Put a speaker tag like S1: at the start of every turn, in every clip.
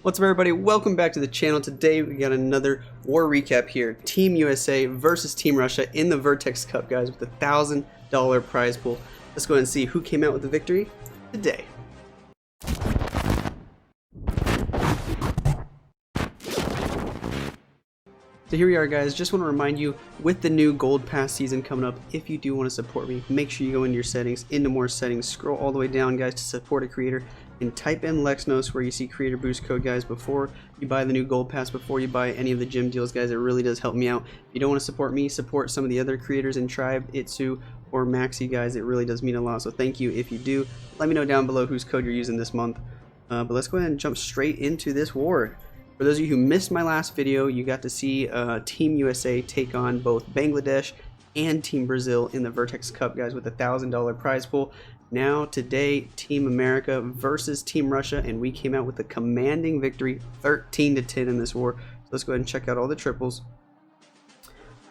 S1: What's up, everybody? Welcome back to the channel. Today we got another war recap here. Team USA versus Team Russia in the Vertex Cup, guys, with a $1,000 prize pool. Let's go ahead and see who came out with the victory today. So here we are, guys. Just want to remind you, with the new Gold Pass season coming up, if you do want to support me, make sure you go into your settings, into more settings, scroll all the way down, guys, to support a creator, and type in Lexnos where you see creator boost code, guys, before you buy the new Gold Pass, before you buy any of the gym deals, guys. It really does help me out. If you don't want to support me, support some of the other creators in Tribe, iTzu, or Maxi, guys. It really does mean a lot, so thank you if you do. Let me know down below whose code you're using this month. But let's go ahead and jump straight into this war. For those of you who missed my last video, you got to see Team USA take on both Bangladesh and Team Brazil in the Vertex Cup, guys, with a $1,000 prize pool. Now today, Team America versus Team Russia, and we came out with a commanding victory, 13-10 in this war. So let's go ahead and check out all the triples.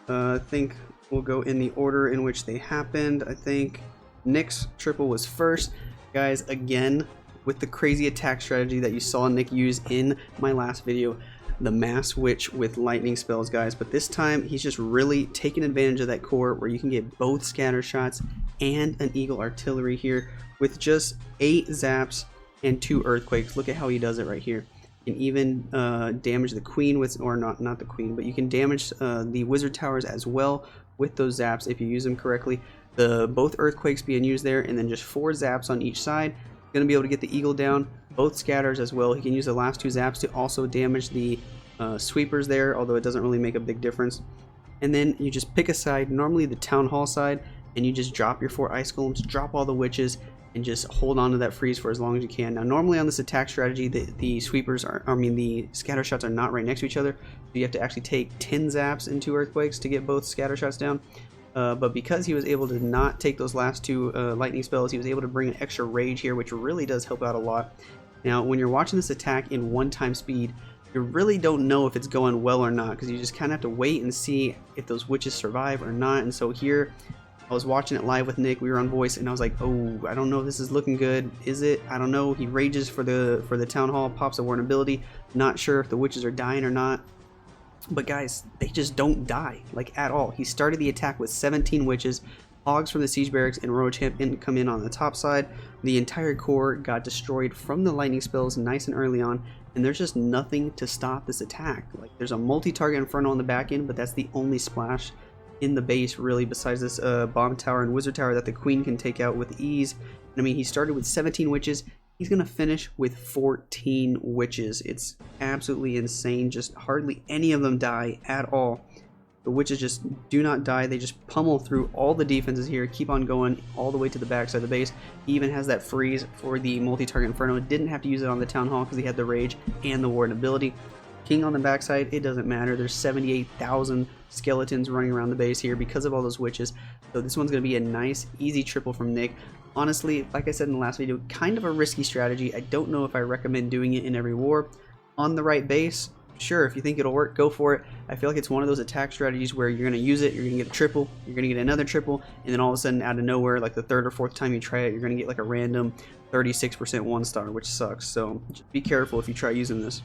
S1: I think we'll go in the order in which they happened. I think Nick's triple was first. Guys, again, with the crazy attack strategy that you saw Nick use in my last video, the Mass Witch with lightning spells, guys. But this time he's just really taking advantage of that core where you can get both scatter shots and an eagle artillery here with just 8 zaps and 2 earthquakes. Look at how he does it right here. You can even damage the queen with, or not the queen, but you can damage the wizard towers as well with those zaps if you use them correctly. Both earthquakes being used there, and then just 4 zaps on each side. Going to be able to get the eagle down, both scatters as well. He can use the last 2 zaps to also damage the sweepers there, although it doesn't really make a big difference. And then you just pick a side, normally the town hall side, and you just drop your 4 ice golems, drop all the witches, and just hold on to that freeze for as long as you can. Now normally on this attack strategy, the sweepers are, the scatter shots are not right next to each other, so you have to actually take 10 zaps and 2 earthquakes to get both scatter shots down. But because he was able to not take those last 2 lightning spells, he was able to bring an extra rage here, which really does help out a lot. Now, when you're watching this attack in 1x speed, you really don't know if it's going well or not, because you just kind of have to wait and see if those witches survive or not. And so here, I was watching it live with Nick. We were on voice, and I was like, "Oh, I don't know if this is looking good. Is it? I don't know." He rages for the town hall, pops a warn ability. Not sure if the witches are dying or not. But guys, they just don't die, like, at all. He started the attack with 17 witches, hogs from the siege barracks, and roach hemp didn't come in on the top side. The entire core got destroyed from the lightning spells nice and early on, and there's just nothing to stop this attack. Like, there's a multi-target inferno on the back end, but that's the only splash in the base, really, besides this bomb tower and wizard tower that the queen can take out with ease. And, I mean, he started with 17 witches. He's going to finish with 14 witches. It's absolutely insane. Just hardly any of them die at all. The witches just do not die. They just pummel through all the defenses here, keep on going all the way to the backside of the base. He even has that freeze for the multi-target inferno. Didn't have to use it on the town hall because he had the rage and the warden ability. King on the backside, it doesn't matter. There's 78,000 skeletons running around the base here because of all those witches. So this one's going to be a nice, easy triple from Nick. Honestly, like I said in the last video, kind of a risky strategy. I don't know if I recommend doing it in every war. On the right base, sure, if you think it'll work, go for it. I feel like it's one of those attack strategies where you're going to use it, you're going to get a triple, you're going to get another triple, and then all of a sudden, out of nowhere, like the 3rd or 4th time you try it, you're going to get like a random 36% 1-star, which sucks. So just be careful if you try using this.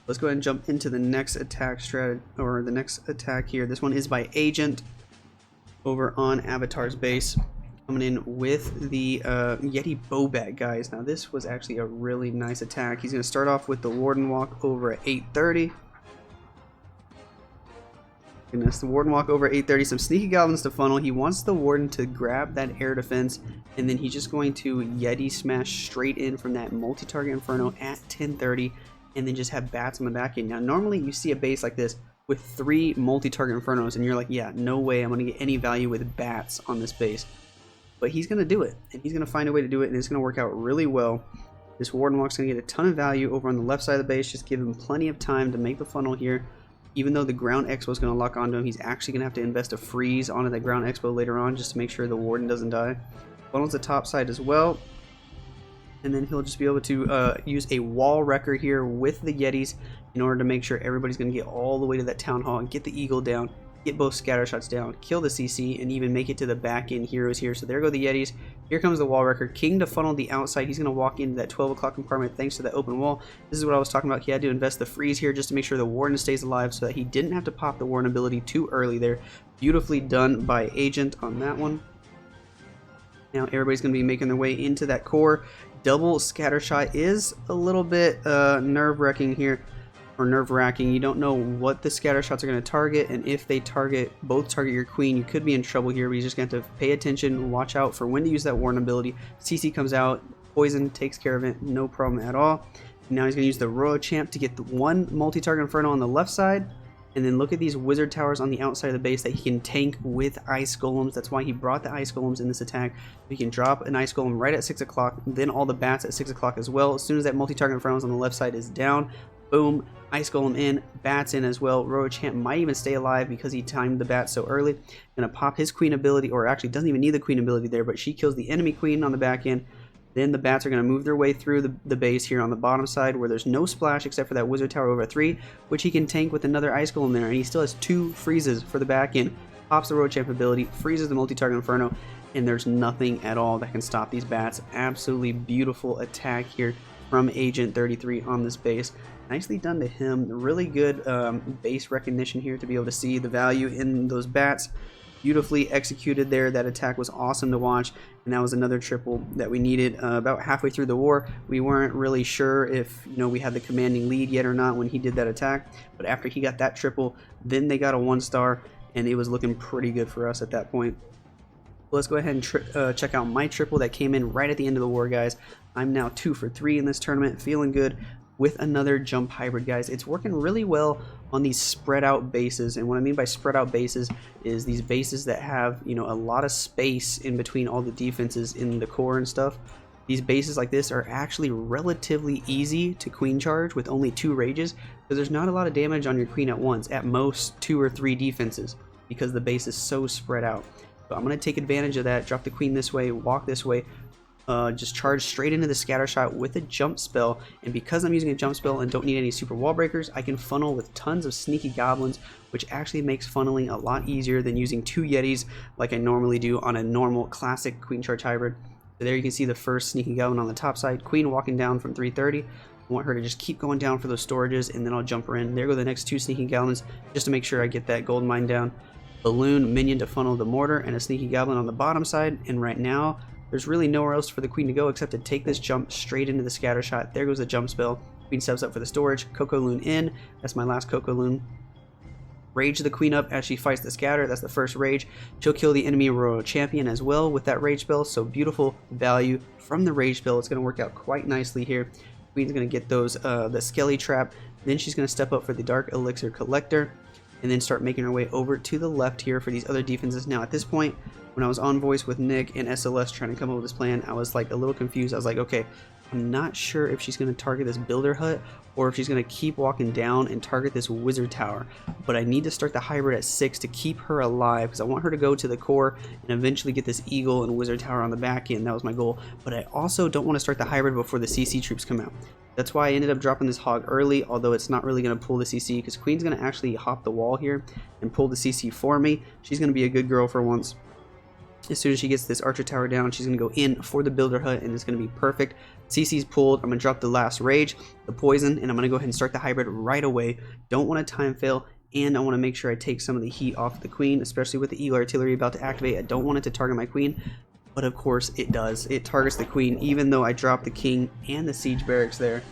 S1: Let's go ahead and jump into the next attack strategy, or the next attack here. This one is by Agent over on Avatar's base. Coming in with the Yeti Bowbag, guys. Now this was actually a really nice attack. He's going to start off with the Warden Walk over at 830. Goodness, the Warden Walk over 830. Some sneaky goblins to funnel. He wants the Warden to grab that air defense, and then he's just going to Yeti smash straight in from that multi-target Inferno at 1030, and then just have bats on the back end. Now normally you see a base like this with 3 multi-target Infernos, and you're like, yeah, no way I'm going to get any value with bats on this base. But he's going to do it, and he's going to find a way to do it, and it's going to work out really well. This Warden Walk's going to get a ton of value over on the left side of the base. Just give him plenty of time to make the funnel here. Even though the ground expo is going to lock onto him, he's actually going to have to invest a freeze onto that ground expo later on just to make sure the Warden doesn't die. Funnels the top side as well. And then he'll just be able to use a wall wrecker here with the Yetis in order to make sure everybody's going to get all the way to that town hall and get the eagle down. get both scatter shots down, kill the CC, and even make it to the back end heroes here. So there go the Yetis. Here comes the wall wrecker. King to funnel the outside. He's going to walk into that 12 o'clock compartment thanks to that open wall. This is what I was talking about. He had to invest the freeze here just to make sure the Warden stays alive so that he didn't have to pop the Warden ability too early there. Beautifully done by Agent on that one. Now everybody's going to be making their way into that core. Double scatter shot is a little bit nerve-wracking here. Or nerve-wracking. You don't know what the scatter shots are going to target, and if they both target your queen, you could be in trouble here. But you're just going to have to pay attention, watch out for when to use that Warden ability. CC comes out, poison takes care of it, no problem at all. Now he's going to use the Royal Champ to get the one multi-target Inferno on the left side, and then look at these Wizard Towers on the outside of the base that he can tank with Ice Golems. That's why he brought the Ice Golems in this attack. He can drop an Ice Golem right at 6 o'clock, then all the bats at 6 o'clock as well. As soon as that multi-target Inferno on the left side is down, boom, Ice Golem in, bats in as well. Royal Champ might even stay alive because he timed the bat so early. Gonna pop his queen ability, or actually doesn't even need the queen ability there, but she kills the enemy queen on the back end. Then the bats are going to move their way through the base here on the bottom side where there's no splash except for that Wizard Tower over 3, which he can tank with another Ice Golem there, and he still has 2 freezes for the back end. Pops the Royal Champ ability, freezes the multi-target Inferno, and there's nothing at all that can stop these bats. Absolutely beautiful attack here from Agent 33 on this base. Nicely done to him. Really good base recognition here to be able to see the value in those bats. Beautifully executed there. That attack was awesome to watch, and that was another triple that we needed. About halfway through the war, we weren't really sure if we had the commanding lead yet or not when he did that attack, but after he got that triple, then they got a 1-star, and it was looking pretty good for us at that point. Let's go ahead and check out my triple that came in right at the end of the war, guys. I'm now 2 for 3 in this tournament, feeling good with another jump hybrid, guys. It's working really well on these spread out bases, and what I mean by spread out bases is these bases that have a lot of space in between all the defenses in the core and stuff. These bases like this are actually relatively easy to queen charge with only 2 rages, because there's not a lot of damage on your queen at once, at most 2 or 3 defenses, because the base is so spread out. So I'm going to take advantage of that, drop the queen this way, walk this way, just charge straight into the scatter shot with a jump spell, and because I'm using a jump spell and don't need any super wall breakers, I can funnel with tons of sneaky goblins, which actually makes funneling a lot easier than using 2 Yetis like I normally do on a normal classic queen charge hybrid. So there you can see the first sneaky goblin on the top side, queen walking down from 330. I want her to just keep going down for those storages, and then I'll jump her in. There go the next 2 sneaky goblins just to make sure I get that gold mine down. Balloon minion to funnel the mortar, and a sneaky goblin on the bottom side, and right now there's really nowhere else for the queen to go except to take this jump straight into the scatter shot. There goes the jump spell. Queen steps up for the storage. Coco Loon in. That's my last Coco Loon. Rage the queen up as she fights the scatter. That's the first rage. She'll kill the enemy royal champion as well with that rage spell. So beautiful value from the rage spell. It's going to work out quite nicely here. Queen's going to get those the Skelly trap. Then she's going to step up for the dark elixir collector, and then start making her way over to the left here for these other defenses. Now at this point, when I was on voice with Nick and SLS trying to come up with this plan, I was like a little confused. I was like, okay, I'm not sure if she's going to target this builder hut or if she's going to keep walking down and target this wizard tower, but I need to start the hybrid at 6 to keep her alive, because I want her to go to the core and eventually get this eagle and wizard tower on the back end. That was my goal, but I also don't want to start the hybrid before the CC troops come out. That's why I ended up dropping this hog early, although it's not really going to pull the CC, because Queen's going to actually hop the wall here and pull the CC for me. She's going to be a good girl for once. As soon as she gets this archer tower down, she's going to go in for the builder hut, and it's going to be perfect. CC's pulled. I'm going to drop the last rage, the poison, and I'm going to go ahead and start the hybrid right away. Don't want to time fail, and I want to make sure I take some of the heat off the queen, especially with the eagle artillery about to activate. I don't want it to target my queen, but of course it does. It targets the queen, even though I dropped the king and the siege barracks there.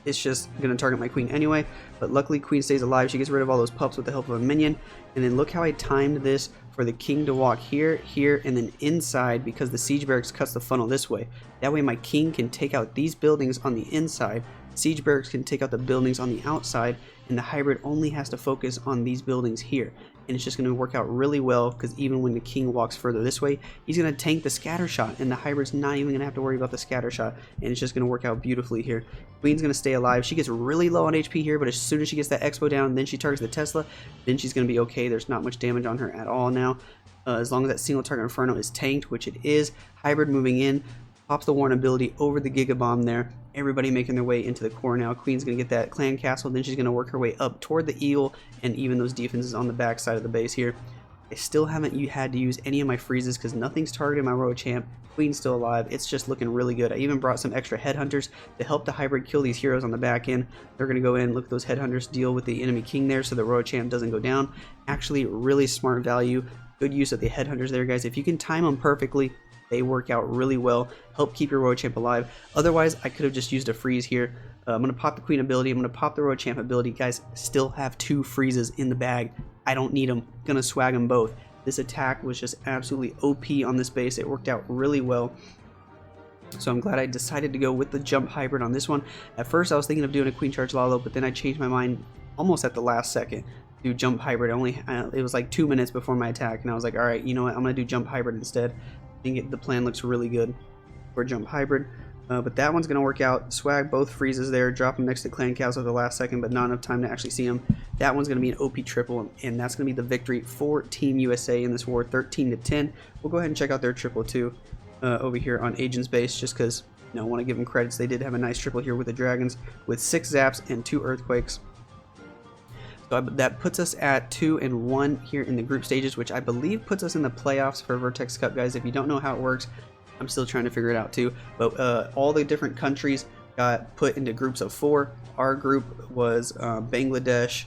S1: It's just going to target my queen anyway, but luckily queen stays alive. She gets rid of all those pups with the help of a minion, and then look how I timed this for the king to walk here, here, and then inside, because the siege barracks cuts the funnel this way. That way my king can take out these buildings on the inside, siege barracks can take out the buildings on the outside, and the hybrid only has to focus on these buildings here. And it's just going to work out really well, because even when the king walks further this way, he's going to tank the scatter shot, and the hybrid's not even going to have to worry about the scatter shot, and it's just going to work out beautifully here. Queen's going to stay alive. She gets really low on HP here, but as soon as she gets that expo down, then she targets the Tesla, then she's going to be okay. There's not much damage on her at all now. As long as that single target Inferno is tanked, which it is. Hybrid moving in. Pops the Warren ability over the Giga Bomb there. Everybody making their way into the core now. Queen's going to get that clan castle, then she's going to work her way up toward the eagle and even those defenses on the back side of the base here. I still haven't had to use any of my freezes because nothing's targeted my royal champ. Queen's still alive. It's just looking really good. I even brought some extra headhunters to help the hybrid kill these heroes on the back end. They're going to go in, look at those headhunters, deal with the enemy king there so the royal champ doesn't go down. Actually, really smart value. Good use of the headhunters there, guys. If you can time them perfectly, they work out really well. Help keep your royal champ alive. Otherwise, I could have just used a freeze here. I'm going to pop the queen ability. I'm going to pop the royal champ ability. Guys, still have 2 freezes in the bag. I don't need them. Going to swag them both. This attack was just absolutely OP on this base. It worked out really well. So I'm glad I decided to go with the jump hybrid on this one. At first, I was thinking of doing a queen charge Lalo, but then I changed my mind almost at the last second. Do jump hybrid. It was like 2 minutes before my attack, and I was like, all right, you know what? I'm going to do jump hybrid instead. I think the plan looks really good for jump hybrid. But that one's going to work out. Swag both freezes there. Drop them next to clan castle at the last second, but not enough time to actually see them. That one's going to be an OP triple, and that's going to be the victory for Team USA in this war, 13-10. We'll go ahead and check out their triple too over here on Agent's base, just because I want to give them credits. They did have a nice triple here with the dragons, with 6 zaps and 2 earthquakes. So that puts us at 2-1 here in the group stages, which I believe puts us in the playoffs for Vertex Cup, guys. If you don't know how it works, I'm still trying to figure it out too. But all the different countries got put into groups of 4. Our group was Bangladesh,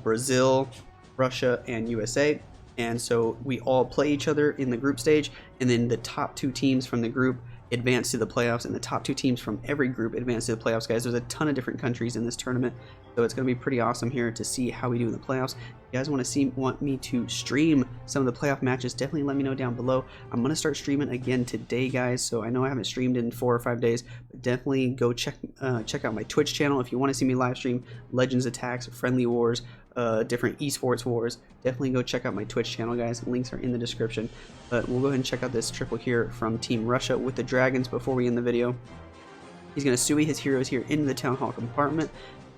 S1: Brazil, Russia, and USA. And so we all play each other in the group stage, and then the top 2 teams from the group advance to the playoffs, and the top 2 teams from every group advance to the playoffs, guys. There's a ton of different countries in this tournament, so it's going to be pretty awesome here to see how we do in the playoffs. If you guys want me to stream some of the playoff matches, definitely let me know down below. I'm going to start streaming again today, guys, so I know I haven't streamed in 4 or 5 days, but definitely go check out my Twitch channel if you want to see me live stream Legends attacks, friendly wars, different esports wars. Definitely go check out my Twitch channel, guys. Links are in the description. But we'll go ahead and check out this triple here from Team Russia with the dragons before we end the video. He's going to Sui his heroes here into the Town Hall compartment.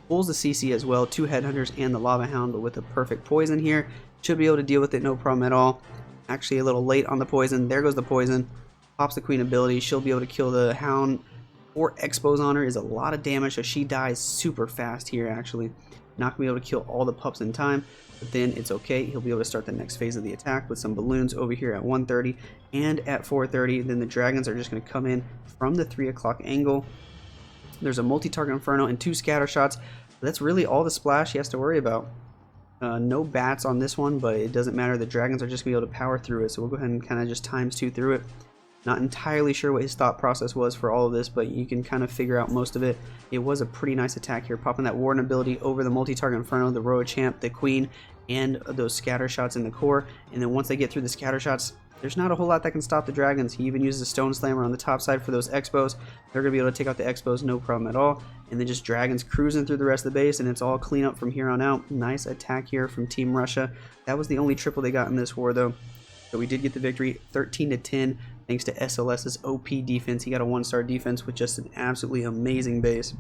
S1: Pulls the CC as well, 2 headhunters and the lava hound, but with a perfect poison here. Should be able to deal with it, no problem at all. Actually a little late on the poison. There goes the poison. Pops the queen ability. She'll be able to kill the hound. 4 expos on her is a lot of damage, so she dies super fast here actually. Not going to be able to kill all the pups in time, but then it's okay. He'll be able to start the next phase of the attack with some balloons over here at 1:30 and at 4:30. Then the dragons are just going to come in from the 3 o'clock angle. There's a multi-target inferno and 2 scatter shots. That's really all the splash he has to worry about. No bats on this one, but it doesn't matter. The dragons are just going to be able to power through it, so we'll go ahead and kind of just ×2 through it. Not entirely sure what his thought process was for all of this, but you can kind of figure out most of it. It was a pretty nice attack here, popping that Warden ability over the multi-target inferno, the royal champ, the queen, and those scatter shots in the core. And then once they get through the scatter shots, there's not a whole lot that can stop the dragons. He even uses a stone slammer on the top side for those expos. They're going to be able to take out the expos, no problem at all. And then just dragons cruising through the rest of the base, and it's all clean up from here on out. Nice attack here from Team Russia. That was the only triple they got in this war, though. So we did get the victory, 13-10, thanks to SLS's OP defense. He got a 1-star defense with just an absolutely amazing base.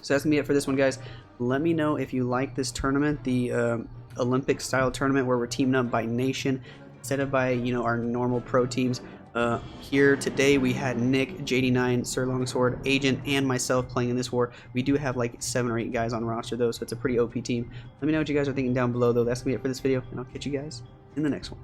S1: So that's going to be it for this one, guys. Let me know if you like this tournament, the Olympic-style tournament where we're teaming up by nation instead of by, our normal pro teams. Here today we had Nick, JD9, Sir Longsword, Agent, and myself playing in this war. We do have like 7 or 8 guys on roster, though, so it's a pretty OP team. Let me know what you guys are thinking down below, though. That's going to be it for this video, and I'll catch you guys in the next one.